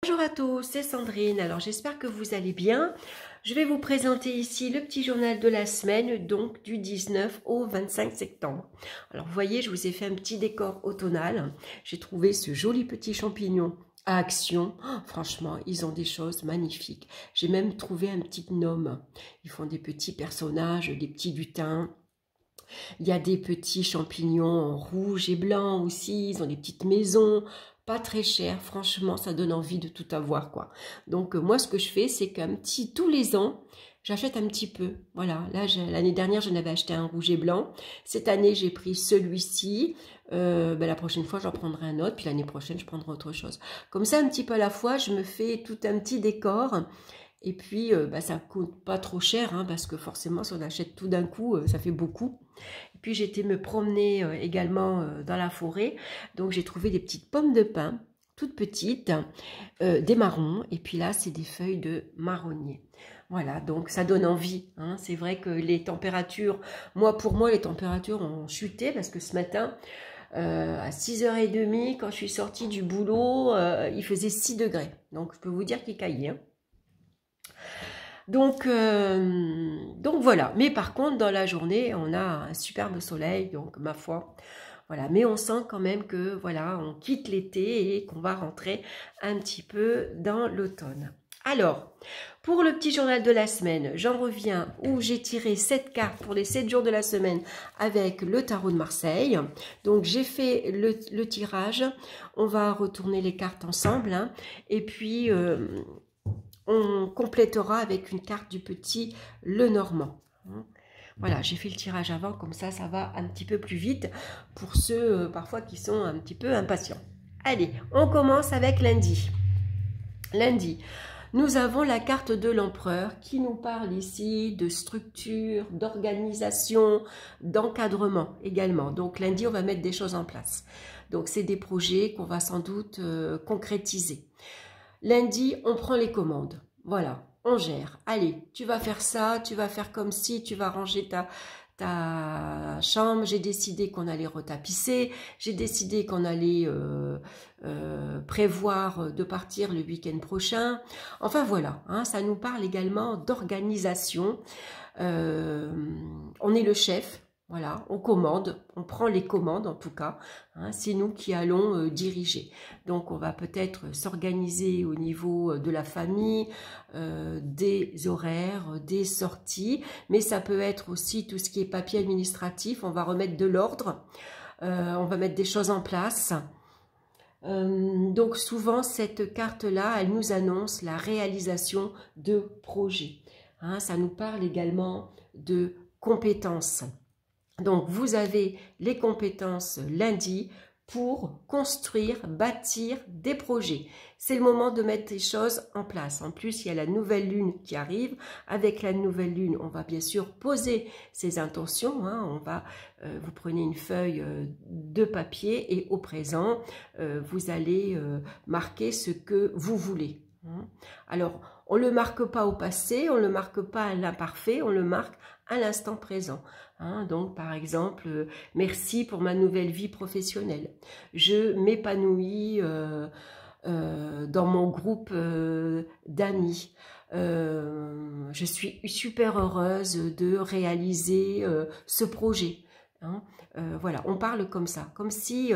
Bonjour à tous, c'est Sandrine. Alors j'espère que vous allez bien. Je vais vous présenter ici le petit journal de la semaine, donc du 19 au 25 septembre. Alors vous voyez, je vous ai fait un petit décor automnal. J'ai trouvé ce joli petit champignon à Action. Oh, franchement, ils ont des choses magnifiques. J'ai même trouvé un petit gnome. Ils font des petits personnages, des petits lutins. Il y a des petits champignons en rouge et blanc aussi. Ils ont des petites maisons. Pas très cher, franchement, ça donne envie de tout avoir, quoi. Donc, moi, ce que je fais, c'est tous les ans, j'achète un petit peu. Voilà, là, l'année dernière, j'en avais acheté un rouge et blanc. Cette année, j'ai pris celui-ci. La prochaine fois, j'en prendrai un autre. Puis l'année prochaine, je prendrai autre chose. Comme ça, un petit peu à la fois, je me fais tout un petit décor. Et puis, ça coûte pas trop cher, hein, parce que forcément, si on achète tout d'un coup, ça fait beaucoup. Et puis, j'étais me promener également dans la forêt. Donc, j'ai trouvé des petites pommes de pin, toutes petites, des marrons. Et puis là, c'est des feuilles de marronnier. Voilà, donc ça donne envie. Hein. C'est vrai que les températures, pour moi, les températures ont chuté parce que ce matin, à 6h30, quand je suis sortie du boulot, il faisait 6 degrés. Donc, je peux vous dire qu'il caillait. Hein. Donc voilà. Mais par contre, dans la journée, on a un superbe soleil, donc ma foi, voilà. Mais on sent quand même que voilà, on quitte l'été et qu'on va rentrer un petit peu dans l'automne. Alors, pour le petit journal de la semaine, j'en reviens où j'ai tiré 7 cartes pour les 7 jours de la semaine avec le tarot de Marseille. Donc, j'ai fait le tirage. On va retourner les cartes ensemble. Hein, et puis, on complétera avec une carte du petit Lenormand. Voilà, j'ai fait le tirage avant, comme ça, ça va un petit peu plus vite pour ceux parfois qui sont un petit peu impatients. Allez, on commence avec lundi. Lundi, nous avons la carte de l'empereur qui nous parle ici de structure, d'organisation, d'encadrement également. Donc lundi, on va mettre des choses en place. Donc c'est des projets qu'on va sans doute concrétiser. Lundi, on prend les commandes. Voilà, on gère. Allez, tu vas faire ça, tu vas faire comme ci, tu vas ranger ta chambre. J'ai décidé qu'on allait retapisser. J'ai décidé qu'on allait prévoir de partir le week-end prochain. Enfin voilà, hein, ça nous parle également d'organisation. On est le chef. Voilà, on commande, on prend les commandes en tout cas, hein, c'est nous qui allons diriger. Donc on va peut-être s'organiser au niveau de la famille, des horaires, des sorties, mais ça peut être aussi tout ce qui est papier administratif, on va remettre de l'ordre, on va mettre des choses en place. Donc souvent cette carte-là, elle nous annonce la réalisation de projets. Hein, ça nous parle également de compétences. Donc, vous avez les compétences lundi pour construire, bâtir des projets. C'est le moment de mettre les choses en place. En plus, il y a la nouvelle lune qui arrive. Avec la nouvelle lune, on va bien sûr poser ses intentions. Hein. Vous prenez une feuille de papier et au présent, vous allez marquer ce que vous voulez. Hein. Alors, on ne le marque pas au passé, on ne le marque pas à l'imparfait, on le marque à l'instant présent. Hein, donc, par exemple, merci pour ma nouvelle vie professionnelle. Je m'épanouis dans mon groupe d'amis. Je suis super heureuse de réaliser ce projet. Hein. Voilà, on parle comme ça, comme si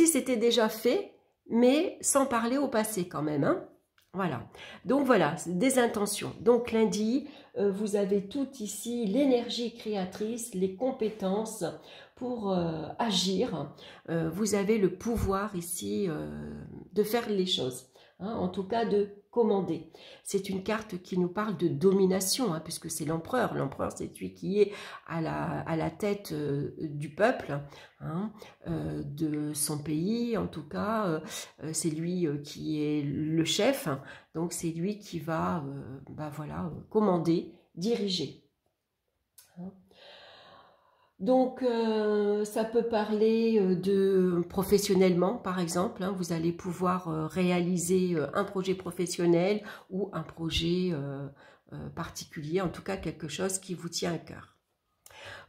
c'était déjà fait, mais sans parler au passé quand même. Hein. Voilà, donc voilà, des intentions. Donc lundi, vous avez tout ici, l'énergie créatrice, les compétences pour agir. Vous avez le pouvoir ici de faire les choses, hein, en tout cas de commander. C'est une carte qui nous parle de domination, hein, puisque c'est l'empereur. L'empereur, c'est celui qui est à la tête du peuple, hein, de son pays, en tout cas. C'est lui qui est le chef, hein, donc c'est lui qui va voilà, commander, diriger. Hein. Donc, ça peut parler de professionnellement, par exemple. Hein, vous allez pouvoir réaliser un projet professionnel ou un projet particulier, en tout cas quelque chose qui vous tient à cœur.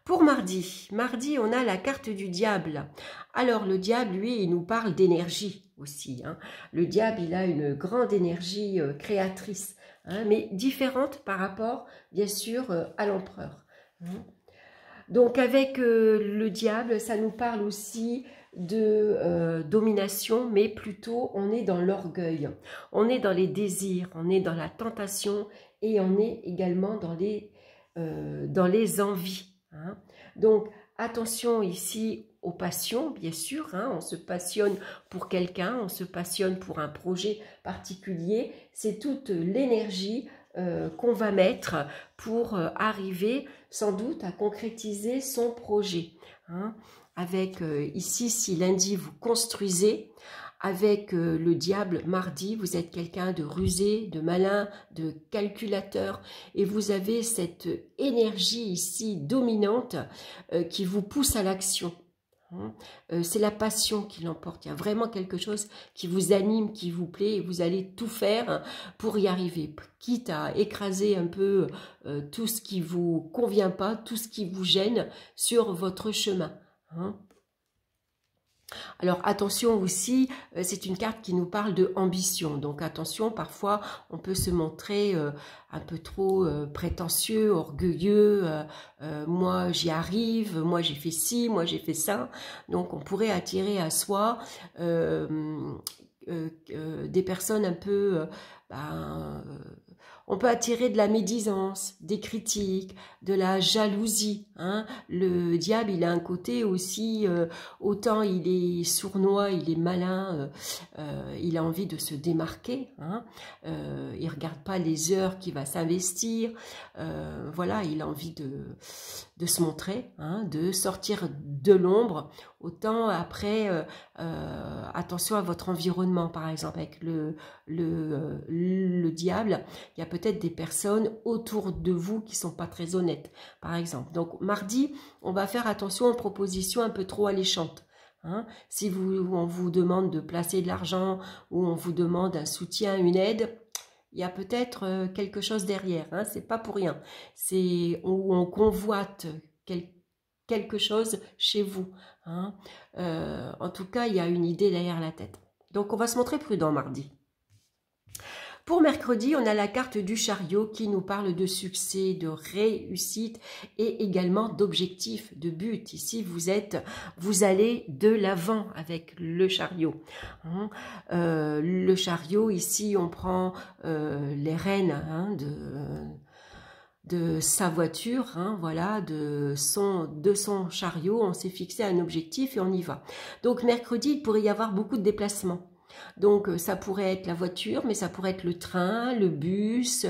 Pour mardi, on a la carte du diable. Alors, le diable, lui, il nous parle d'énergie. aussi. Hein. Le diable, il a une grande énergie créatrice, hein, mais différente par rapport, bien sûr, à l'empereur. Hein. Donc avec le diable, ça nous parle aussi de domination, mais plutôt on est dans l'orgueil, on est dans les désirs, on est dans la tentation et on est également dans les envies. Hein. Donc attention ici aux passions, bien sûr, hein, on se passionne pour quelqu'un, on se passionne pour un projet particulier, c'est toute l'énergie qu'on va mettre pour arriver sans doute à concrétiser son projet. Hein. Avec ici, si lundi vous construisez, avec le diable mardi, vous êtes quelqu'un de rusé, de malin, de calculateur et vous avez cette énergie ici dominante qui vous pousse à l'action. C'est la passion qui l'emporte. Il y a vraiment quelque chose qui vous anime, qui vous plaît et vous allez tout faire pour y arriver. Quitte à écraser un peu tout ce qui vous convient pas, tout ce qui vous gêne sur votre chemin. Alors attention aussi, c'est une carte qui nous parle de ambition. Donc attention, parfois on peut se montrer un peu trop prétentieux, orgueilleux. Moi j'y arrive, moi j'ai fait ci, moi j'ai fait ça. Donc on pourrait attirer à soi des personnes un peu... on peut attirer de la médisance, des critiques, de la jalousie. Hein. Le diable, il a un côté aussi, autant il est sournois, il est malin, il a envie de se démarquer. Hein. Il ne regarde pas les heures qu'il va s'investir. Voilà, il a envie de se montrer, hein, de sortir de l'ombre. Autant après, attention à votre environnement, par exemple, avec le diable, il y a peut-être des personnes autour de vous qui ne sont pas très honnêtes, par exemple. Donc, mardi, on va faire attention aux propositions un peu trop alléchantes. Hein. Si on vous demande de placer de l'argent ou on vous demande un soutien, une aide, il y a peut-être quelque chose derrière. Hein. C'est pas pour rien. C'est où on convoite quelque chose chez vous. Hein. En tout cas, il y a une idée derrière la tête. Donc, on va se montrer prudent mardi. Pour mercredi, on a la carte du chariot qui nous parle de succès, de réussite et également d'objectifs, de but. Ici, vous allez de l'avant avec le chariot. Hein. Le chariot, ici, on prend les rênes hein, de sa voiture, hein, voilà, de son chariot. On s'est fixé un objectif et on y va. Donc, mercredi, il pourrait y avoir beaucoup de déplacements. Donc, ça pourrait être la voiture, mais ça pourrait être le train, le bus,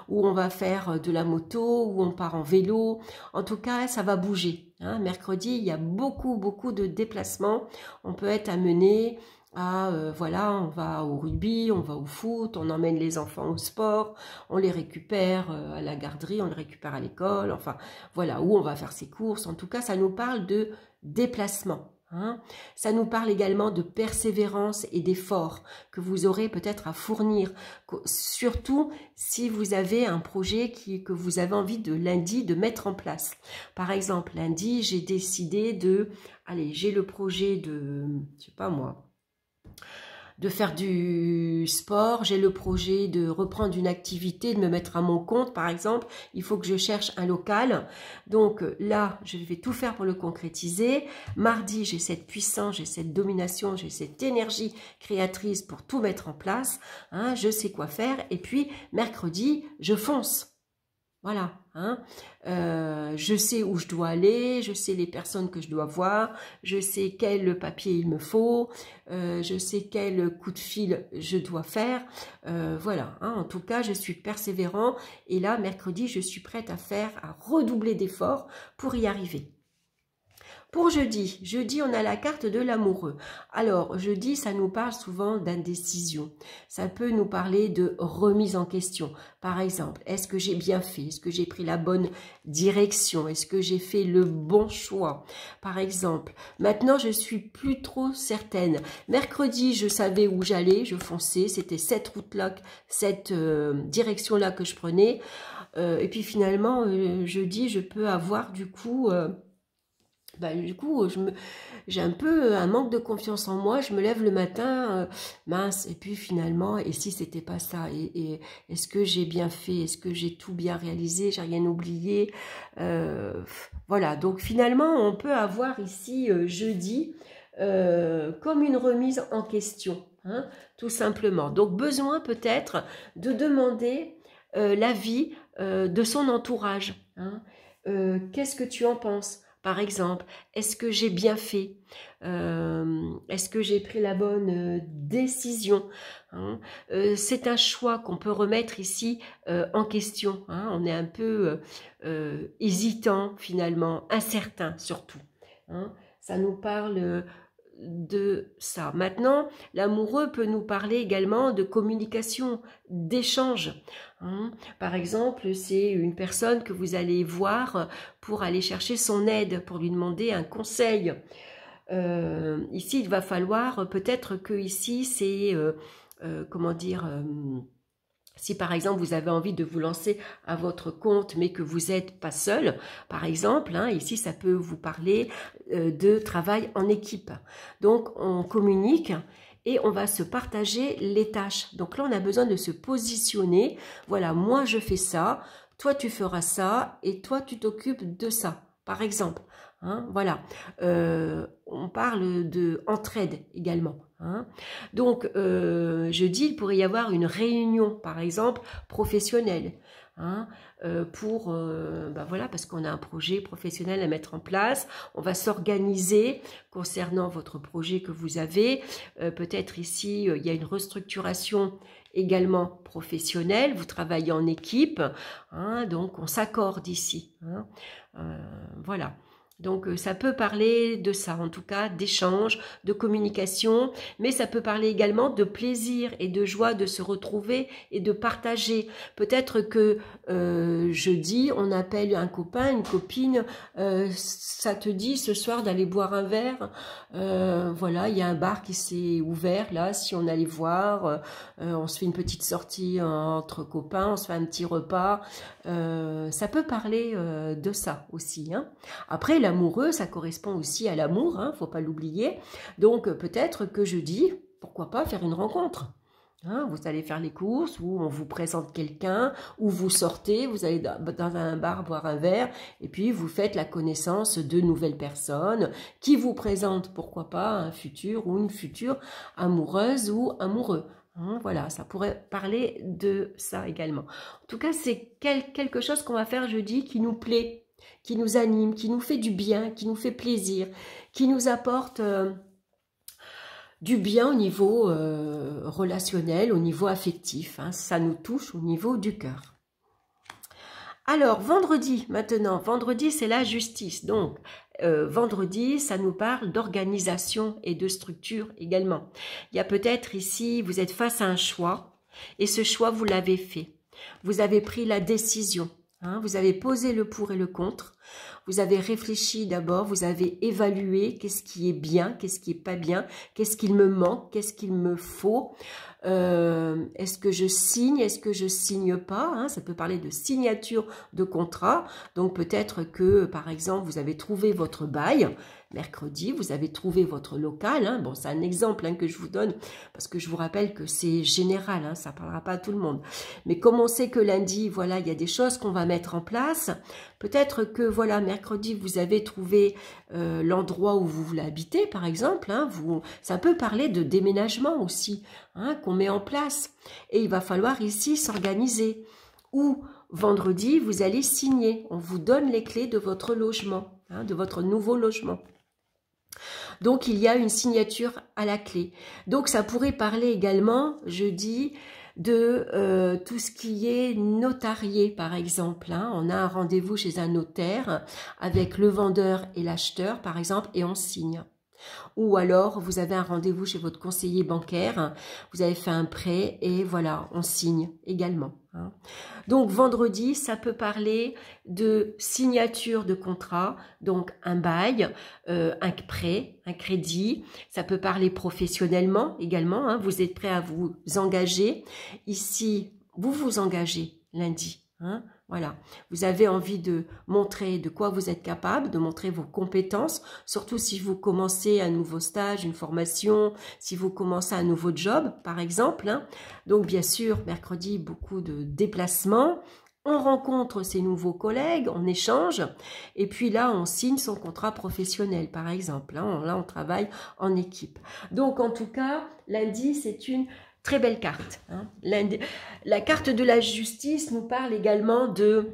où on va faire de la moto, où on part en vélo. En tout cas, ça va bouger. Hein. Mercredi, il y a beaucoup de déplacements. On peut être amené à, voilà, on va au rugby, on va au foot, on emmène les enfants au sport, on les récupère à la garderie, on les récupère à l'école, enfin, voilà, où on va faire ses courses. En tout cas, ça nous parle de déplacement. Hein. Ça nous parle également de persévérance et d'effort que vous aurez peut-être à fournir, surtout si vous avez un projet que vous avez envie de lundi de mettre en place. Par exemple, lundi, j'ai décidé j'ai le projet de, je sais pas moi, de faire du sport, j'ai le projet de reprendre une activité, de me mettre à mon compte par exemple, il faut que je cherche un local. Donc là, je vais tout faire pour le concrétiser. Mardi, j'ai cette puissance, j'ai cette domination, j'ai cette énergie créatrice pour tout mettre en place. Hein, je sais quoi faire. Et puis mercredi, je fonce. Voilà, hein. Je sais où je dois aller, je sais les personnes que je dois voir, je sais quel papier il me faut, je sais quel coup de fil je dois faire. Voilà, hein. En tout cas, je suis persévérant et là, mercredi, je suis prête à redoubler d'efforts pour y arriver. Pour jeudi, on a la carte de l'amoureux. Alors, jeudi, ça nous parle souvent d'indécision. Ça peut nous parler de remise en question. Par exemple, est-ce que j'ai bien fait? Est-ce que j'ai pris la bonne direction? Est-ce que j'ai fait le bon choix? Par exemple, maintenant, je suis plus trop certaine. Mercredi, je savais où j'allais, je fonçais. C'était cette route-là, cette direction-là que je prenais. Et puis finalement, jeudi, je peux avoir du coup... bah, du coup, j'ai un peu un manque de confiance en moi. Je me lève le matin, mince, et puis finalement, et si c'était pas ça? Et est-ce que j'ai bien fait? Est-ce que j'ai tout bien réalisé? J'ai rien oublié? Voilà, donc finalement, on peut avoir ici, jeudi, comme une remise en question, hein, tout simplement. Donc, besoin peut-être de demander l'avis de son entourage, hein. Qu'est-ce que tu en penses? Par exemple, est-ce que j'ai bien fait? Est-ce que j'ai pris la bonne décision, hein? C'est un choix qu'on peut remettre ici en question, hein. On est un peu hésitant finalement, incertain surtout, hein. Ça nous parle de ça. Maintenant, l'amoureux peut nous parler également de communication, d'échange, hein. Par exemple, c'est une personne que vous allez voir pour aller chercher son aide, pour lui demander un conseil. Ici, il va falloir peut-être que ici, c'est comment dire, si par exemple vous avez envie de vous lancer à votre compte mais que vous n'êtes pas seul, par exemple, hein, ici ça peut vous parler de travail en équipe. Donc on communique et on va se partager les tâches. Donc là on a besoin de se positionner. Voilà, moi je fais ça, toi tu feras ça et toi tu t'occupes de ça, par exemple. Hein, voilà, on parle de entraide également, hein. Donc, jeudi, il pourrait y avoir une réunion, par exemple, professionnelle, hein, ben voilà, parce qu'on a un projet professionnel à mettre en place. On va s'organiser concernant votre projet que vous avez. Peut-être ici, il y a une restructuration également professionnelle. Vous travaillez en équipe, hein, donc on s'accorde ici, hein, voilà. Donc, ça peut parler de ça, en tout cas, d'échange, de communication, mais ça peut parler également de plaisir et de joie de se retrouver et de partager. Peut-être que jeudi, on appelle un copain, une copine, ça te dit ce soir d'aller boire un verre. Voilà, il y a un bar qui s'est ouvert là, si on allait voir, on se fait une petite sortie entre copains, on se fait un petit repas. Ça peut parler de ça aussi, hein. Après, l'amoureux, ça correspond aussi à l'amour, hein, faut pas l'oublier. Donc, peut-être que jeudi, pourquoi pas faire une rencontre, hein, vous allez faire les courses, ou on vous présente quelqu'un, ou vous sortez, vous allez dans un bar boire un verre, et puis vous faites la connaissance de nouvelles personnes qui vous présentent, pourquoi pas, un futur ou une future amoureuse ou amoureux. Hein, voilà, ça pourrait parler de ça également. En tout cas, c'est quelque chose qu'on va faire jeudi qui nous plaît, qui nous anime, qui nous fait du bien, qui nous fait plaisir, qui nous apporte du bien au niveau relationnel, au niveau affectif, hein, ça nous touche au niveau du cœur. Alors, vendredi, maintenant, vendredi, c'est la justice. Donc, vendredi, ça nous parle d'organisation et de structure également. Il y a peut-être ici, vous êtes face à un choix, et ce choix, vous l'avez fait. Vous avez pris la décision, hein, vous avez posé le pour et le contre. Vous avez réfléchi d'abord, vous avez évalué qu'est-ce qui est bien, qu'est-ce qui est pas bien, qu'est-ce qu'il me manque, qu'est-ce qu'il me faut. Est-ce que je signe, est-ce que je signe pas, hein, ça peut parler de signature de contrat. Donc peut-être que, par exemple, vous avez trouvé votre bail, mercredi, vous avez trouvé votre local, hein. Bon, c'est un exemple, hein, que je vous donne, parce que je vous rappelle que c'est général, hein, ça ne parlera pas à tout le monde. Mais comme on sait que lundi, voilà, il y a des choses qu'on va mettre en place, peut-être que, voilà, mercredi, vous avez trouvé l'endroit où vous voulez habiter, par exemple, hein, ça peut parler de déménagement aussi, hein, qu'on met en place. Et il va falloir ici s'organiser. Ou vendredi, vous allez signer. On vous donne les clés de votre logement, hein, de votre nouveau logement. Donc, il y a une signature à la clé. Donc, ça pourrait parler également, jeudi, de tout ce qui est notarié, par exemple, hein. On a un rendez-vous chez un notaire avec le vendeur et l'acheteur, par exemple, et on signe. Ou alors, vous avez un rendez-vous chez votre conseiller bancaire, vous avez fait un prêt et voilà, on signe également, hein. Donc, vendredi, ça peut parler de signature de contrat, donc un bail, un prêt, un crédit. Ça peut parler professionnellement également, hein. Vous êtes prêt à vous engager. Ici, vous vous engagez lundi, hein. Voilà, vous avez envie de montrer de quoi vous êtes capable, de montrer vos compétences, surtout si vous commencez un nouveau stage, une formation, si vous commencez un nouveau job, par exemple, hein. Donc, bien sûr, mercredi, beaucoup de déplacements. On rencontre ses nouveaux collègues, on échange, et puis là, on signe son contrat professionnel, par exemple. Hein. Là, on travaille en équipe. Donc, en tout cas, lundi, c'est une très belle carte. Hein. La carte de la justice nous parle également de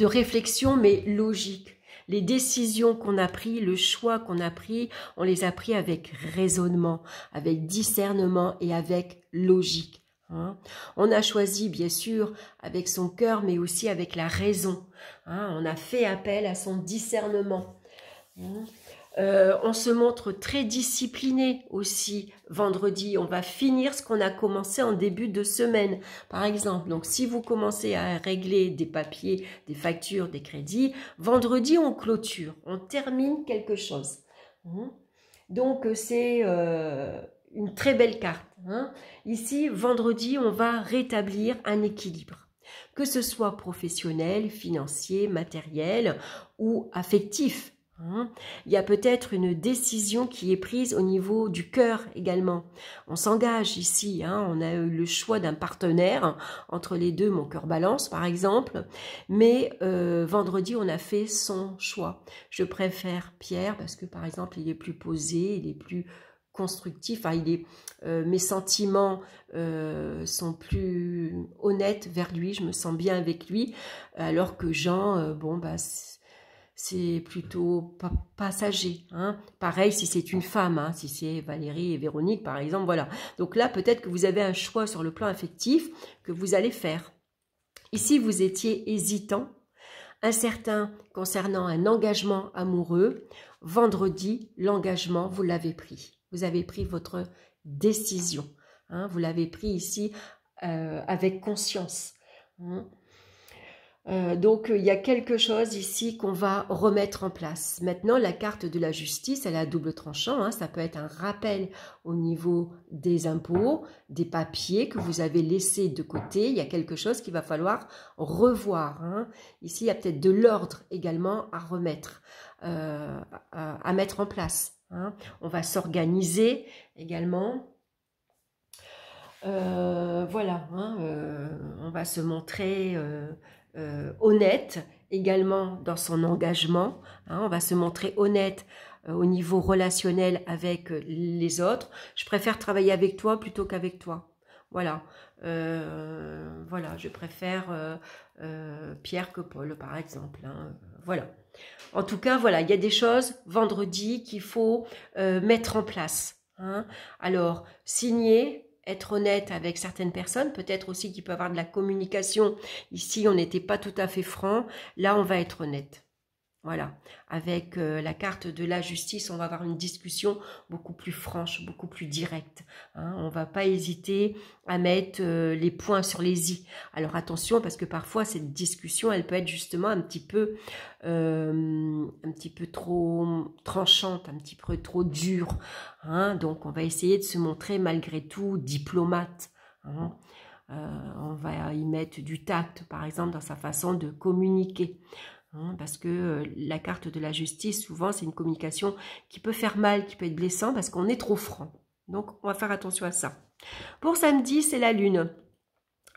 réflexion, mais logique. Les décisions qu'on a prises, le choix qu'on a pris, on les a pris avec raisonnement, avec discernement et avec logique. Hein. On a choisi, bien sûr, avec son cœur, mais aussi avec la raison. Hein. On a fait appel à son discernement. Hein. On se montre très discipliné aussi vendredi. On va finir ce qu'on a commencé en début de semaine, par exemple. Donc, si vous commencez à régler des papiers, des factures, des crédits, vendredi, on clôture, on termine quelque chose. Donc, c'est une très belle carte. Hein. Ici, vendredi, on va rétablir un équilibre. Que ce soit professionnel, financier, matériel ou affectif. Il y a peut-être une décision qui est prise au niveau du cœur également. On s'engage ici, hein, on a eu le choix d'un partenaire, entre les deux, mon cœur balance par exemple, mais vendredi on a fait son choix. Je préfère Pierre parce que par exemple il est plus posé, il est plus constructif, enfin, mes sentiments sont plus honnêtes vers lui, je me sens bien avec lui, alors que Jean, bon bah c'est plutôt passager. Hein. Pareil si c'est une femme, hein, si c'est Valérie et Véronique par exemple, voilà. Donc là, peut-être que vous avez un choix sur le plan affectif que vous allez faire. Ici, vous étiez hésitant, incertain concernant un engagement amoureux. Vendredi, l'engagement, vous l'avez pris. Vous avez pris votre décision. Hein. Vous l'avez pris ici avec conscience. Hein. Donc, il y a quelque chose ici qu'on va remettre en place. Maintenant, la carte de la justice, elle a double tranchant. Hein. Ça peut être un rappel au niveau des impôts, des papiers que vous avez laissés de côté. Il y a quelque chose qu'il va falloir revoir. Hein. Ici, il y a peut-être de l'ordre également à remettre, à mettre en place. Hein. On va s'organiser également. Voilà, hein, on va se montrer honnête également dans son engagement. Hein, on va se montrer honnête au niveau relationnel avec les autres. Je préfère travailler avec toi plutôt qu'avec toi. Voilà, voilà, je préfère Pierre que Paul, par exemple. Hein, voilà. En tout cas, voilà, il y a des choses vendredi qu'il faut mettre en place. Hein. Alors, signer. Être honnête avec certaines personnes, peut-être aussi qu'il peut y avoir de la communication. Ici, on n'était pas tout à fait franc. Là, on va être honnête. Voilà. Avec la carte de la justice, on va avoir une discussion beaucoup plus franche, beaucoup plus directe. Hein. On ne va pas hésiter à mettre les points sur les i. Alors attention, parce que parfois, cette discussion, elle peut être justement un petit peu trop tranchante, un petit peu trop dure. Hein. Donc, on va essayer de se montrer malgré tout diplomate. Hein. On va y mettre du tact, par exemple, dans sa façon de communiquer. Hein, parce que la carte de la justice, souvent, c'est une communication qui peut faire mal, qui peut être blessant, parce qu'on est trop franc. Donc, on va faire attention à ça. Pour samedi, c'est la lune.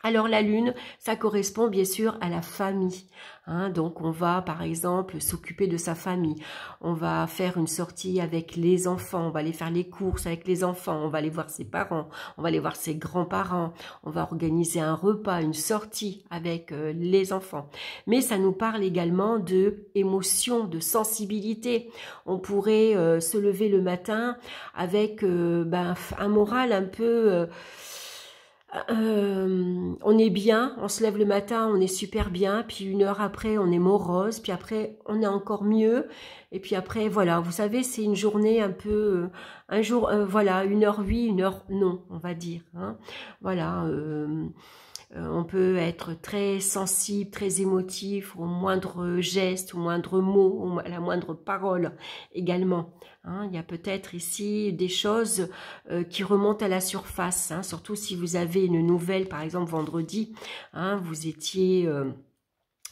Alors la lune, ça correspond bien sûr à la famille. Hein, donc on va par exemple s'occuper de sa famille. On va faire une sortie avec les enfants. On va aller faire les courses avec les enfants. On va aller voir ses parents. On va aller voir ses grands-parents. On va organiser un repas, une sortie avec les enfants. Mais ça nous parle également de émotion, de sensibilité. On pourrait se lever le matin avec un moral un peu... on est bien, on se lève le matin, on est super bien, puis une heure après, on est morose, puis après, on est encore mieux, et puis après, voilà, vous savez, c'est une journée un peu, un jour, voilà, une heure oui, une heure non, on va dire, hein. Voilà, On peut être très sensible, très émotif au moindre geste, au moindre mot, à la moindre parole également. Hein, il y a peut-être ici des choses qui remontent à la surface, hein, surtout si vous avez une nouvelle, par exemple vendredi, hein, vous étiez...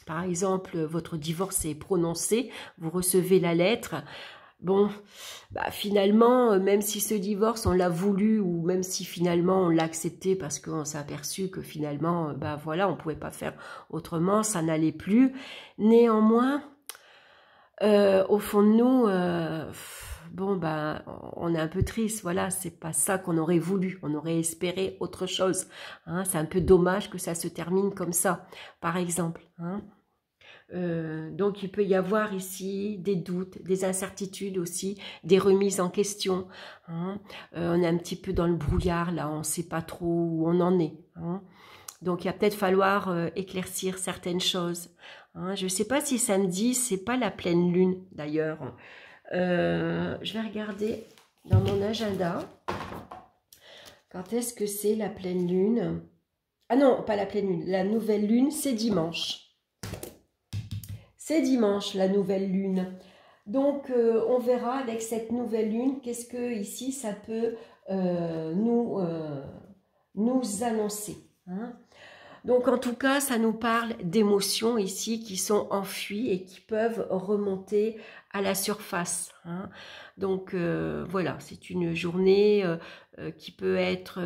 par exemple, votre divorce est prononcé, vous recevez la lettre. Bon, bah finalement, même si ce divorce, on l'a voulu, ou même si finalement on l'a accepté parce qu'on s'est aperçu que finalement, bah voilà, on ne pouvait pas faire autrement, ça n'allait plus. Néanmoins, au fond de nous, bon, bah, on est un peu triste, voilà, c'est pas ça qu'on aurait voulu, on aurait espéré autre chose. Hein, c'est un peu dommage que ça se termine comme ça, par exemple. Hein. Donc il peut y avoir ici des doutes, des incertitudes aussi, des remises en question. Hein. On est un petit peu dans le brouillard là, on ne sait pas trop où on en est. Hein. Donc il va peut-être falloir éclaircir certaines choses. Hein. Je ne sais pas si samedi, c'est pas la pleine lune d'ailleurs. Je vais regarder dans mon agenda. Quand est-ce que c'est la pleine lune? Ah non, pas la pleine lune. La nouvelle lune, c'est dimanche. C'est dimanche, la nouvelle lune. Donc, on verra avec cette nouvelle lune, qu'est-ce que ici, ça peut nous annoncer. Hein. Donc, en tout cas, ça nous parle d'émotions ici qui sont enfuies et qui peuvent remonter à la surface. Hein. Donc, voilà, c'est une journée qui peut être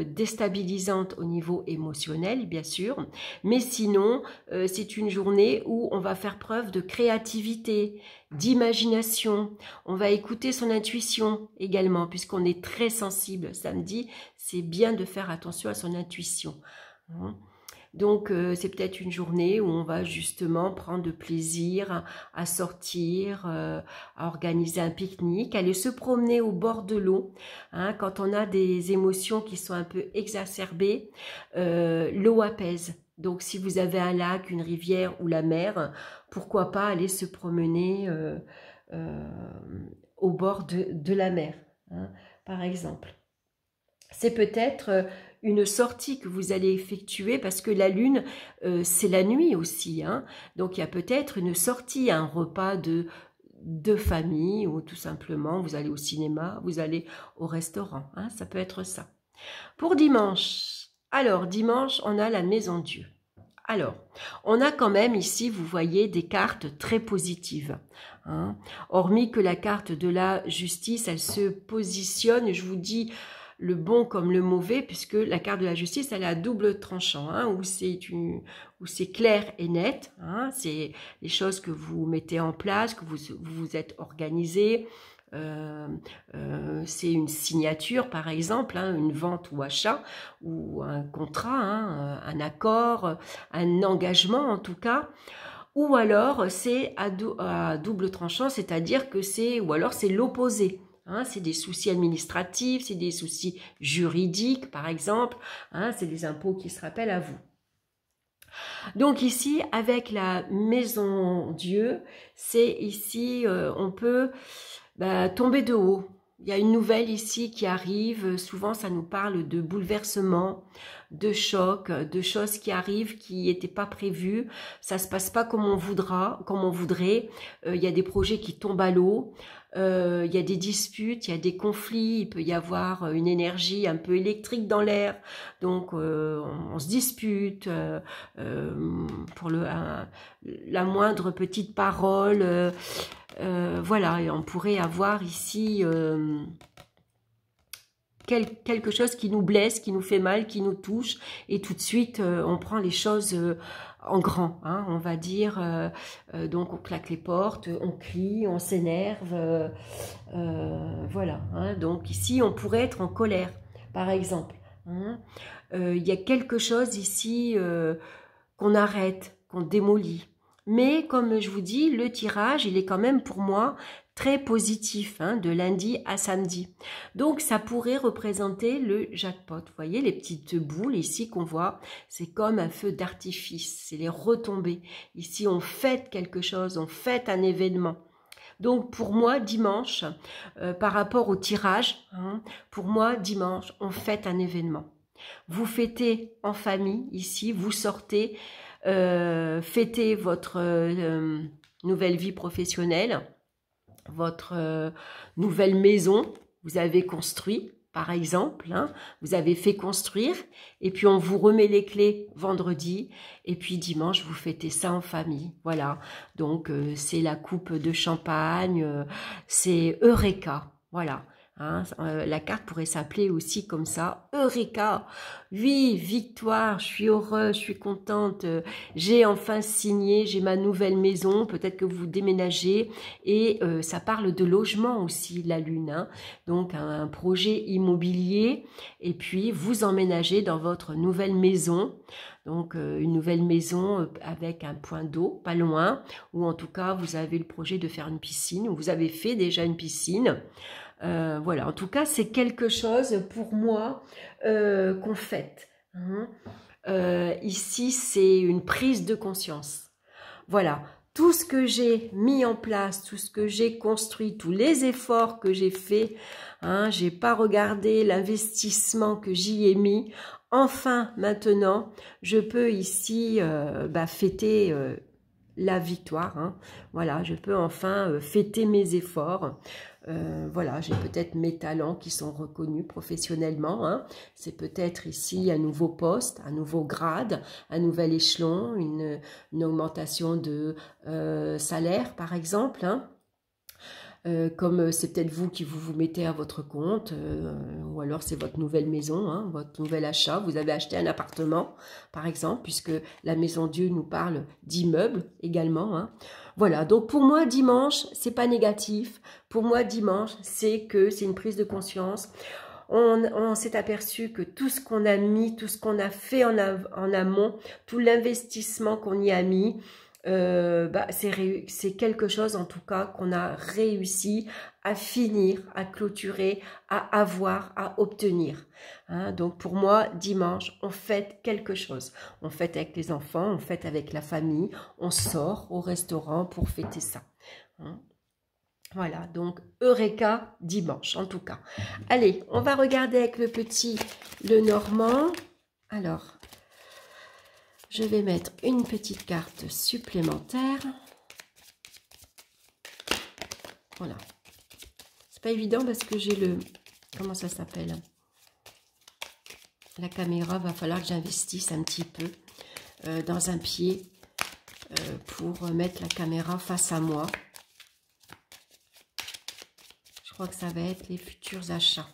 déstabilisante au niveau émotionnel, bien sûr. Mais sinon, c'est une journée où on va faire preuve de créativité, d'imagination. On va écouter son intuition également, puisqu'on est très sensible samedi. C'est bien de faire attention à son intuition. Hein. Donc, c'est peut-être une journée où on va justement prendre de plaisir à sortir, à organiser un pique-nique, aller se promener au bord de l'eau. Hein, quand on a des émotions qui sont un peu exacerbées, l'eau apaise. Donc, si vous avez un lac, une rivière ou la mer, pourquoi pas aller se promener au bord de la mer, hein, par exemple. C'est peut-être une sortie que vous allez effectuer parce que la lune, c'est la nuit aussi. Hein. Donc, il y a peut-être une sortie, un repas de famille ou tout simplement, vous allez au cinéma, vous allez au restaurant. Hein, ça peut être ça. Pour dimanche, alors dimanche, on a la Maison Dieu. Alors, on a quand même ici, vous voyez, des cartes très positives. Hein. Hormis que la carte de la justice, elle se positionne, je vous dis, le bon comme le mauvais, puisque la carte de la justice, elle est à double tranchant, hein, où c'est clair et net, hein, c'est les choses que vous mettez en place, que vous êtes organisé, c'est une signature par exemple, hein, une vente ou achat, ou un contrat, hein, un accord, un engagement en tout cas, ou alors c'est à double tranchant, c'est-à-dire que ou alors c'est l'opposé. Hein, c'est des soucis administratifs, c'est des soucis juridiques, par exemple. Hein, c'est des impôts qui se rappellent à vous. Donc ici, avec la Maison Dieu, c'est ici, on peut tomber de haut. Il y a une nouvelle ici qui arrive. Souvent, ça nous parle de bouleversement, de choc, de choses qui arrivent qui n'étaient pas prévues. Ça se passe pas comme on voudrait. Il y a des projets qui tombent à l'eau. Il y a des disputes, il y a des conflits, il peut y avoir une énergie un peu électrique dans l'air, donc on se dispute pour la moindre petite parole, voilà, et on pourrait avoir ici quelque chose qui nous blesse, qui nous fait mal, qui nous touche, et tout de suite on prend les choses en grand, hein, on va dire, donc on claque les portes, on crie, on s'énerve, voilà, hein, donc ici on pourrait être en colère, par exemple, hein, y a quelque chose ici qu'on arrête, qu'on démolit, mais comme je vous dis, le tirage, il est quand même pour moi très positif, hein, de lundi à samedi. Donc, ça pourrait représenter le jackpot. Vous voyez, les petites boules ici qu'on voit, c'est comme un feu d'artifice, c'est les retombées. Ici, on fête quelque chose, on fête un événement. Donc, pour moi, dimanche, par rapport au tirage, hein, pour moi, dimanche, on fête un événement. vous fêtez en famille ici, vous sortez, fêtez votre nouvelle vie professionnelle, votre nouvelle maison, vous avez construit, par exemple, hein, vous avez fait construire, et puis on vous remet les clés vendredi, et puis dimanche, vous fêtez ça en famille, voilà. Donc, c'est la coupe de champagne, c'est Eureka, voilà. Hein, la carte pourrait s'appeler aussi comme ça, Eureka, oui, victoire, je suis heureuse, je suis contente, j'ai enfin signé, j'ai ma nouvelle maison, peut-être que vous déménagez, et ça parle de logement aussi, la lune, hein, donc un projet immobilier, et puis vous emménagez dans votre nouvelle maison, donc une nouvelle maison avec un point d'eau, pas loin, ou en tout cas vous avez le projet de faire une piscine, ou vous avez fait déjà une piscine. Voilà, en tout cas, c'est quelque chose pour moi qu'on fête. Hein. Ici, c'est une prise de conscience. Voilà, tout ce que j'ai mis en place, tout ce que j'ai construit, tous les efforts que j'ai faits, hein, j'ai pas regardé l'investissement que j'y ai mis. Enfin, maintenant, je peux ici fêter la victoire. Hein. Voilà, je peux enfin fêter mes efforts. Voilà, j'ai peut-être mes talents qui sont reconnus professionnellement. Hein. C'est peut-être ici un nouveau poste, un nouveau grade, un nouvel échelon, une augmentation de salaire, par exemple. Hein. Comme c'est peut-être vous qui vous mettez à votre compte, ou alors c'est votre nouvelle maison, hein, votre nouvel achat. Vous avez acheté un appartement, par exemple, puisque la Maison Dieu nous parle d'immeubles également. Hein. Voilà, donc pour moi, dimanche, c'est pas négatif. Pour moi, dimanche, c'est une prise de conscience. On s'est aperçu que tout ce qu'on a mis, tout ce qu'on a fait en amont, tout l'investissement qu'on y a mis, c'est quelque chose en tout cas qu'on a réussi à finir, à clôturer, à avoir, à obtenir. Hein, donc pour moi, dimanche, on fête quelque chose. On fête avec les enfants, on fête avec la famille, on sort au restaurant pour fêter ça. Hein. Voilà, donc Eureka dimanche en tout cas. Allez, on va regarder avec le petit Lenormand. Alors, je vais mettre une petite carte supplémentaire. Voilà. C'est pas évident parce que j'ai le... Comment ça s'appelle? La caméra, va falloir que j'investisse un petit peu dans un pied pour mettre la caméra face à moi. Je crois que ça va être les futurs achats.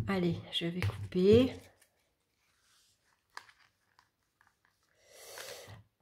Allez, je vais couper.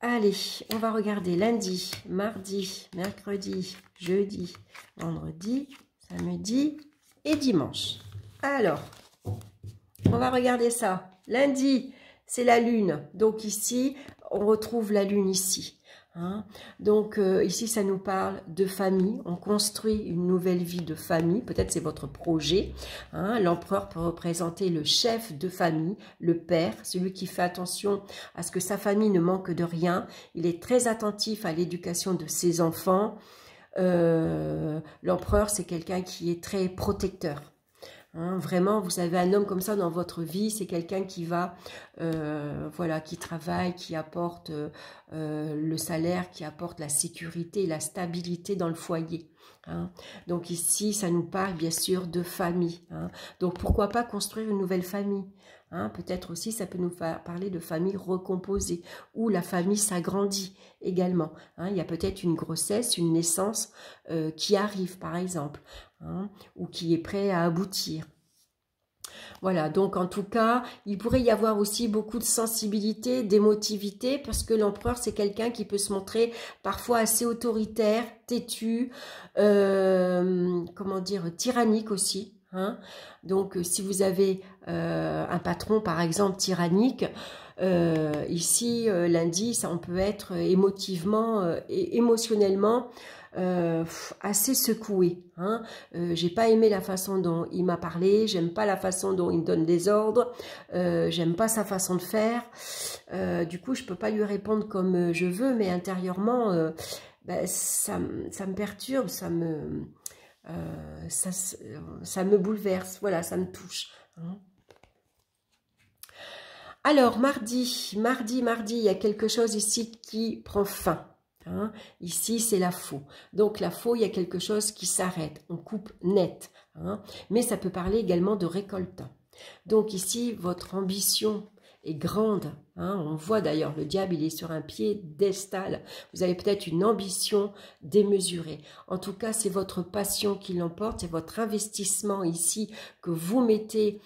Allez, on va regarder lundi, mardi, mercredi, jeudi, vendredi, samedi et dimanche. Alors, on va regarder ça. Lundi, c'est la lune. Donc ici, on retrouve la lune ici. Hein. Donc ici, ça nous parle de famille. On construit une nouvelle vie de famille. Peut-être c'est votre projet. Hein. L'empereur peut représenter le chef de famille, le père, celui qui fait attention à ce que sa famille ne manque de rien. Il est très attentif à l'éducation de ses enfants. L'empereur, c'est quelqu'un qui est très protecteur. Hein, vraiment, vous avez un homme comme ça dans votre vie, c'est quelqu'un qui va, voilà, qui travaille, qui apporte le salaire, qui apporte la sécurité et la stabilité dans le foyer. Hein. Donc ici, ça nous parle bien sûr de famille. Hein. Donc pourquoi pas construire une nouvelle famille? Hein, peut-être aussi, ça peut nous parler de famille recomposée, où la famille s'agrandit également. Hein. Il y a peut-être une grossesse, une naissance qui arrive, par exemple, hein, ou qui est prêt à aboutir. Voilà, donc en tout cas, il pourrait y avoir aussi beaucoup de sensibilité, d'émotivité, parce que l'empereur, c'est quelqu'un qui peut se montrer parfois assez autoritaire, têtu, comment dire, tyrannique aussi. Hein. Donc, si vous avez un patron, par exemple, tyrannique, ici, lundi, ça, on peut être émotivement et émotionnellement assez secoué. Hein. J'ai pas aimé la façon dont il m'a parlé, j'aime pas la façon dont il me donne des ordres, j'aime pas sa façon de faire. Du coup, je peux pas lui répondre comme je veux, mais intérieurement, ça me perturbe, ça me bouleverse, voilà, ça me touche. Hein. Alors, mardi, il y a quelque chose ici qui prend fin. Hein. Ici, c'est la faux. Donc, la faux, il y a quelque chose qui s'arrête. On coupe net. Hein. Mais ça peut parler également de récolte. Donc, ici, votre ambition est grande. Hein. On voit d'ailleurs, le diable, il est sur un piédestal. Vous avez peut-être une ambition démesurée. En tout cas, c'est votre passion qui l'emporte. C'est votre investissement ici que vous mettez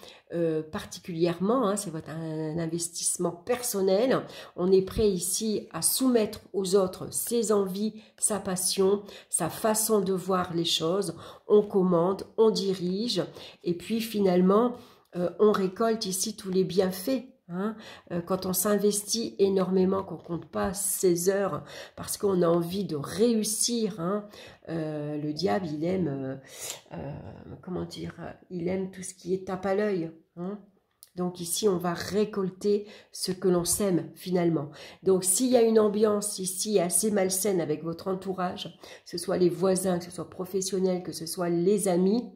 particulièrement. Hein. C'est un investissement personnel. On est prêt ici à soumettre aux autres ses envies, sa passion, sa façon de voir les choses. On commande, on dirige. Et puis finalement, on récolte ici tous les bienfaits. Hein, quand on s'investit énormément, qu'on ne compte pas ses heures parce qu'on a envie de réussir, hein, le diable, il aime, comment dire, il aime tout ce qui est tape à l'œil. Hein. Donc ici, on va récolter ce que l'on sème finalement. Donc s'il y a une ambiance ici assez malsaine avec votre entourage, que ce soit les voisins, que ce soit professionnels, que ce soit les amis,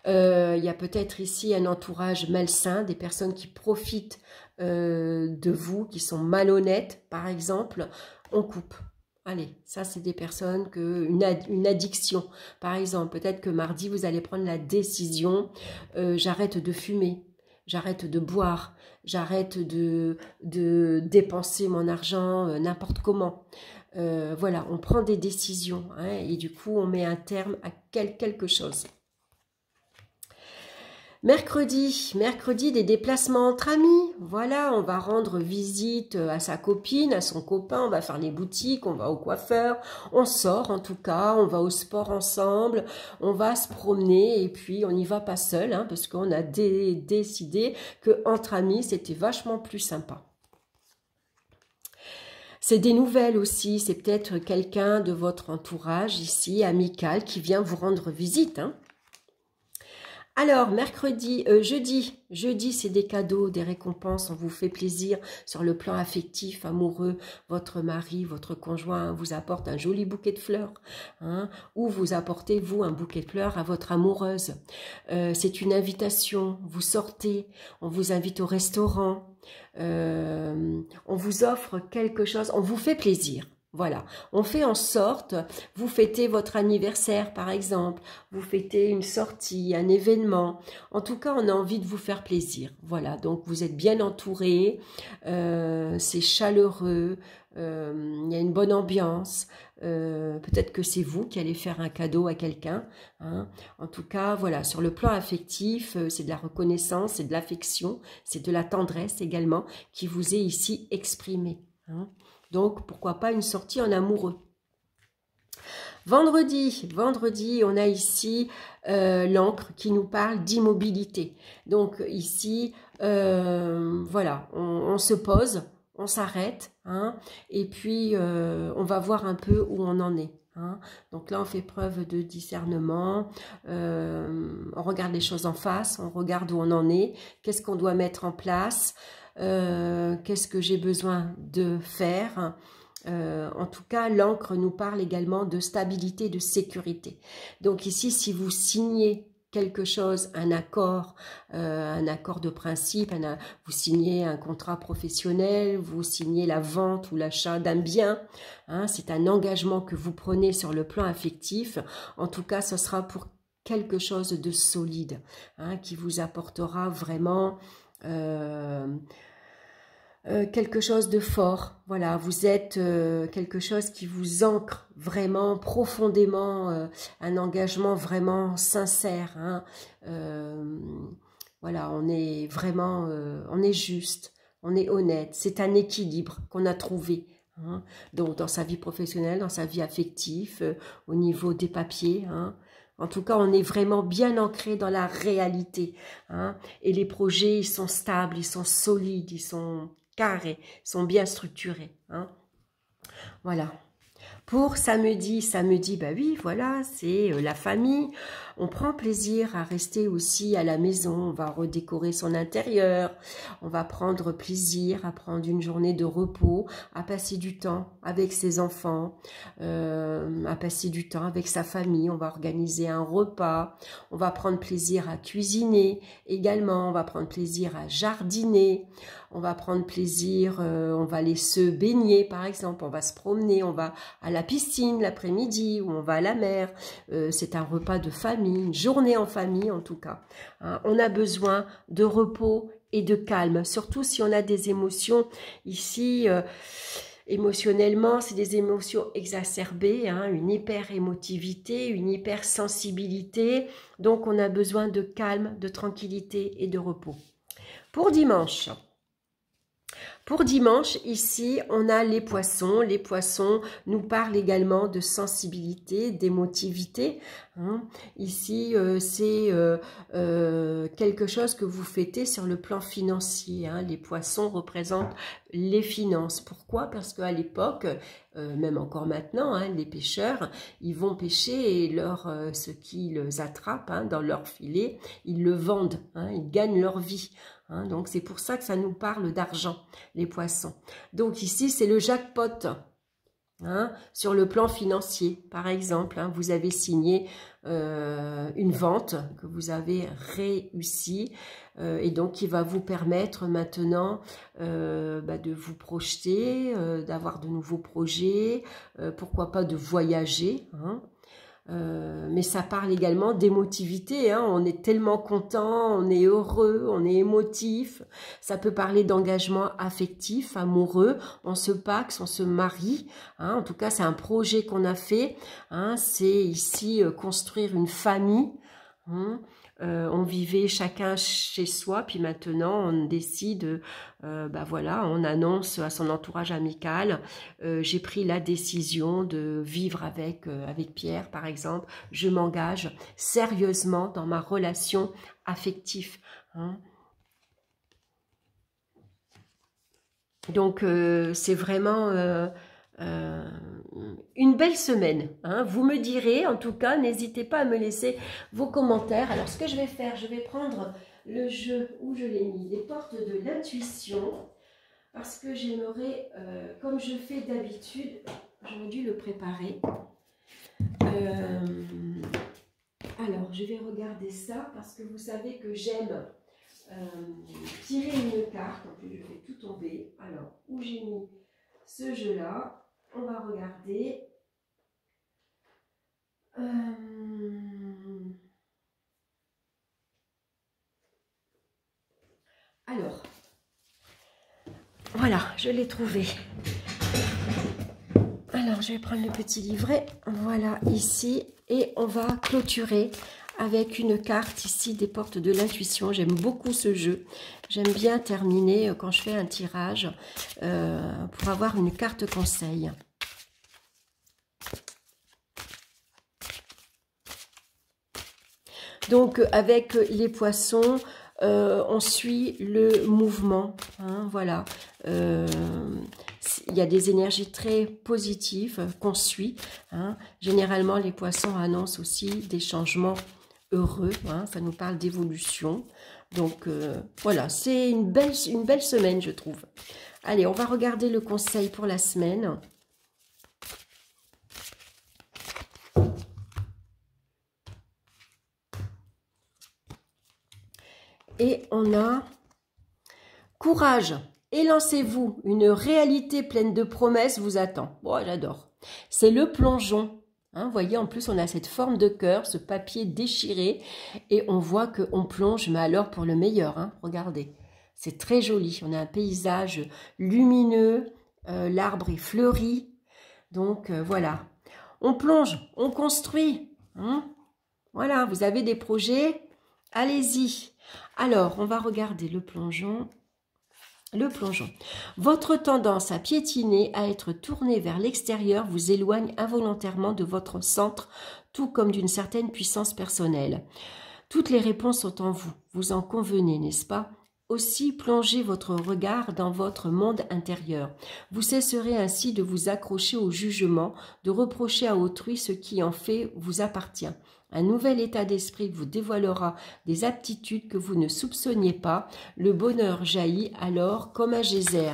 il y a peut-être ici un entourage malsain, des personnes qui profitent de vous, qui sont malhonnêtes, par exemple. On coupe. Allez, ça c'est des personnes une addiction. Par exemple, peut-être que mardi, vous allez prendre la décision, j'arrête de fumer, j'arrête de boire, j'arrête de dépenser mon argent n'importe comment. Voilà, on prend des décisions hein, et du coup, on met un terme à quelque chose. Mercredi, des déplacements entre amis. Voilà, on va rendre visite à sa copine, à son copain, on va faire les boutiques, on va au coiffeur, on sort en tout cas, on va au sport ensemble, on va se promener et puis on n'y va pas seul, hein, parce qu'on a décidé qu'entre amis, c'était vachement plus sympa. C'est des nouvelles aussi, c'est peut-être quelqu'un de votre entourage ici, amical, qui vient vous rendre visite, hein. Alors, jeudi, c'est des cadeaux, des récompenses, on vous fait plaisir sur le plan affectif, amoureux, votre mari, votre conjoint vous apporte un joli bouquet de fleurs, hein, ou vous apportez, vous, un bouquet de fleurs à votre amoureuse. C'est une invitation, vous sortez, on vous invite au restaurant, on vous offre quelque chose, on vous fait plaisir. Voilà, on fait en sorte, vous fêtez votre anniversaire par exemple, vous fêtez une sortie, un événement. En tout cas, on a envie de vous faire plaisir. Voilà, donc vous êtes bien entourés, c'est chaleureux, il y a une bonne ambiance. Peut-être que c'est vous qui allez faire un cadeau à quelqu'un. Hein. En tout cas, voilà, sur le plan affectif, c'est de la reconnaissance, c'est de l'affection, c'est de la tendresse également qui vous est ici exprimée. Hein. Donc, pourquoi pas une sortie en amoureux. Vendredi, on a ici l'encre qui nous parle d'immobilité. Donc, ici, voilà, on se pose, on s'arrête, hein, et puis on va voir un peu où on en est. Hein. Donc là, on fait preuve de discernement, on regarde les choses en face, on regarde où on en est, qu'est-ce qu'on doit mettre en place, qu'est-ce que j'ai besoin de faire. En tout cas, l'encre nous parle également de stabilité, de sécurité. Donc ici, si vous signez quelque chose, un accord de principe, vous signez un contrat professionnel, vous signez la vente ou l'achat d'un bien, hein, c'est un engagement que vous prenez sur le plan affectif. En tout cas, ce sera pour quelque chose de solide, hein, qui vous apportera vraiment quelque chose de fort. Voilà, vous êtes quelque chose qui vous ancre vraiment profondément, un engagement vraiment sincère. Hein. Voilà, on est vraiment, on est juste, on est honnête. C'est un équilibre qu'on a trouvé. Hein. Donc, dans sa vie professionnelle, dans sa vie affective, au niveau des papiers. Hein. En tout cas, on est vraiment bien ancré dans la réalité. Hein. Et les projets, ils sont stables, ils sont solides, ils sont carrés, sont bien structurés. Hein. Voilà. Pour samedi, bah oui, voilà, c'est la famille. On prend plaisir à rester aussi à la maison. On va redécorer son intérieur. On va prendre plaisir à prendre une journée de repos, à passer du temps avec ses enfants, à passer du temps avec sa famille. On va organiser un repas. On va prendre plaisir à cuisiner également. On va prendre plaisir à jardiner. On va prendre plaisir, on va aller se baigner par exemple. On va se promener, on va à la piscine l'après-midi ou on va à la mer. C'est un repas de famille, une journée en famille en tout cas. Hein, on a besoin de repos et de calme, surtout si on a des émotions ici. Émotionnellement, c'est des émotions exacerbées, hein, une hyper-émotivité, une hypersensibilité. Donc, on a besoin de calme, de tranquillité et de repos. Pour dimanche, ici, on a les poissons. Les poissons nous parlent également de sensibilité, d'émotivité. Hein. Ici, c'est quelque chose que vous fêtez sur le plan financier. Hein. Les poissons représentent les finances. Pourquoi? Parce qu'à l'époque, même encore maintenant, hein, les pêcheurs, ils vont pêcher et ce qu'ils attrapent hein, dans leur filet, ils le vendent, hein, ils gagnent leur vie. Hein, donc c'est pour ça que ça nous parle d'argent, les poissons. Donc ici c'est le jackpot, hein, sur le plan financier. Par exemple, hein, vous avez signé une vente que vous avez réussi et donc qui va vous permettre maintenant de vous projeter, d'avoir de nouveaux projets, pourquoi pas de voyager, hein. Mais ça parle également d'émotivité, hein. On est tellement content, on est heureux, on est émotif. Ça peut parler d'engagement affectif, amoureux. On se paxe, on se marie. Hein. En tout cas, c'est un projet qu'on a fait. Hein. C'est ici construire une famille. Hein. On vivait chacun chez soi, puis maintenant on décide, voilà, on annonce à son entourage amical, j'ai pris la décision de vivre avec Pierre par exemple, je m'engage sérieusement dans ma relation affective. Hein. Donc c'est vraiment une belle semaine, hein. Vous me direz, en tout cas, n'hésitez pas à me laisser vos commentaires. Alors, ce que je vais faire, je vais prendre le jeu où je l'ai mis, les portes de l'intuition, parce que j'aimerais, comme je fais d'habitude, j'aurais dû le préparer. Alors, je vais regarder ça, parce que vous savez que j'aime tirer une carte. En plus, je fais tout tomber. Alors, où j'ai mis ce jeu-là? On va regarder. Alors, voilà, je l'ai trouvé. Alors, je vais prendre le petit livret. Voilà, ici. Et on va clôturer avec une carte ici des portes de l'intuition. J'aime beaucoup ce jeu. J'aime bien terminer quand je fais un tirage pour avoir une carte conseil. Donc avec les poissons, on suit le mouvement. Hein, voilà. Il y a des énergies très positives qu'on suit. Hein. Généralement, les poissons annoncent aussi des changements heureux, hein, ça nous parle d'évolution. Donc voilà, c'est une belle semaine, je trouve. Allez, on va regarder le conseil pour la semaine. Et on a courage, élancez-vous, une réalité pleine de promesses vous attend. Bon, j'adore. C'est le plongeon. Hein, vous voyez, en plus, on a cette forme de cœur, ce papier déchiré, et on voit qu'on plonge, mais alors pour le meilleur. Hein, regardez, c'est très joli. On a un paysage lumineux, l'arbre est fleuri. Donc, voilà. On plonge, on construit. Hein, voilà, vous avez des projets, allez-y. Alors, on va regarder le plongeon. Le plongeon. Votre tendance à piétiner, à être tourné vers l'extérieur vous éloigne involontairement de votre centre, tout comme d'une certaine puissance personnelle. Toutes les réponses sont en vous. Vous en convenez, n'est-ce pas? aussi plonger votre regard dans votre monde intérieur. Vous cesserez ainsi de vous accrocher au jugement, de reprocher à autrui ce qui en fait vous appartient. Un nouvel état d'esprit vous dévoilera des aptitudes que vous ne soupçonniez pas. Le bonheur jaillit alors comme un geyser.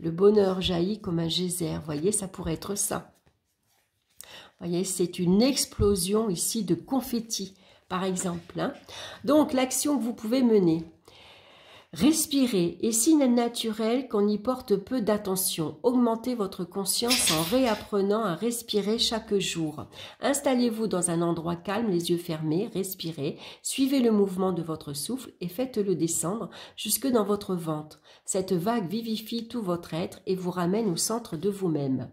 Le bonheur jaillit comme un geyser. Voyez, ça pourrait être ça. Voyez, c'est une explosion ici de confettis, par exemple. Hein. Donc, l'action que vous pouvez mener. Respirez est si naturel qu'on y porte peu d'attention. Augmentez votre conscience en réapprenant à respirer chaque jour. Installez-vous dans un endroit calme, les yeux fermés, respirez, suivez le mouvement de votre souffle et faites-le descendre jusque dans votre ventre. Cette vague vivifie tout votre être et vous ramène au centre de vous-même.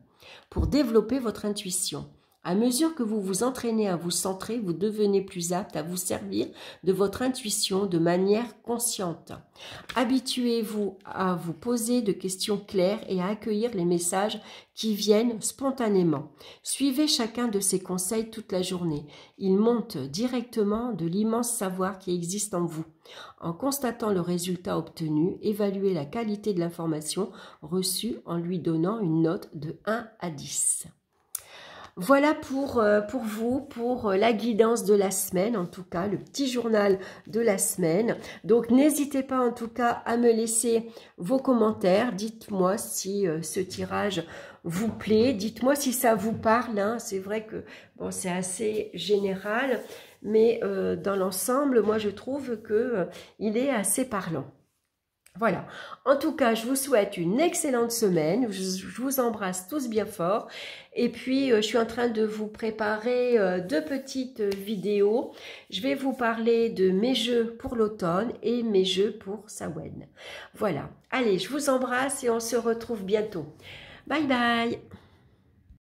Pour développer votre intuition. À mesure que vous vous entraînez à vous centrer, vous devenez plus apte à vous servir de votre intuition de manière consciente. Habituez-vous à vous poser de questions claires et à accueillir les messages qui viennent spontanément. Suivez chacun de ces conseils toute la journée. Ils montent directement de l'immense savoir qui existe en vous. En constatant le résultat obtenu, évaluez la qualité de l'information reçue en lui donnant une note de 1 à 10. Voilà pour vous, pour la guidance de la semaine, en tout cas, le petit journal de la semaine. Donc, n'hésitez pas en tout cas à me laisser vos commentaires. Dites-moi si ce tirage vous plaît. Dites-moi si ça vous parle. Hein. C'est vrai que bon, c'est assez général, mais dans l'ensemble, moi, je trouve que il est assez parlant. Voilà, en tout cas, je vous souhaite une excellente semaine, je vous embrasse tous bien fort et puis je suis en train de vous préparer 2 petites vidéos. Je vais vous parler de mes jeux pour l'automne et mes jeux pour Samhain. Voilà, allez, je vous embrasse et on se retrouve bientôt. Bye bye.